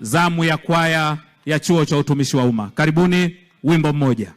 zamu ya kwaya ya Chuo cha Utumishi wa Umma. Karibuni, wimbo mmoja.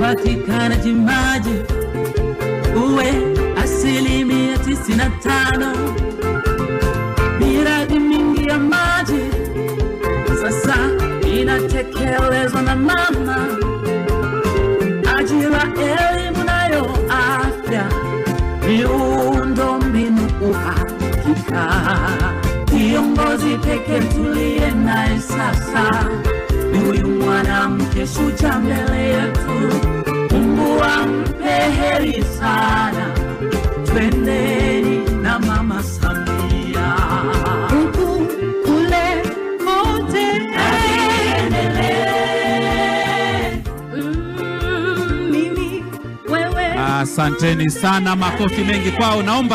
upatikanaji maji uwe 90%. 25, miradi mingi ya maji sasa inatekelezwa na mama, ajira, elimu nayo afya, miundo mbinu, uhakika. Kiongozi pekee tuliye naye sasa ni huyu mwanamke shujaa mbele yetu. Mungu ampe heri sana, twendeni na Mama Samia. Huku kule kote endelee. mimi wewe. Asanteni sana, makofi mengi kwao. Naomba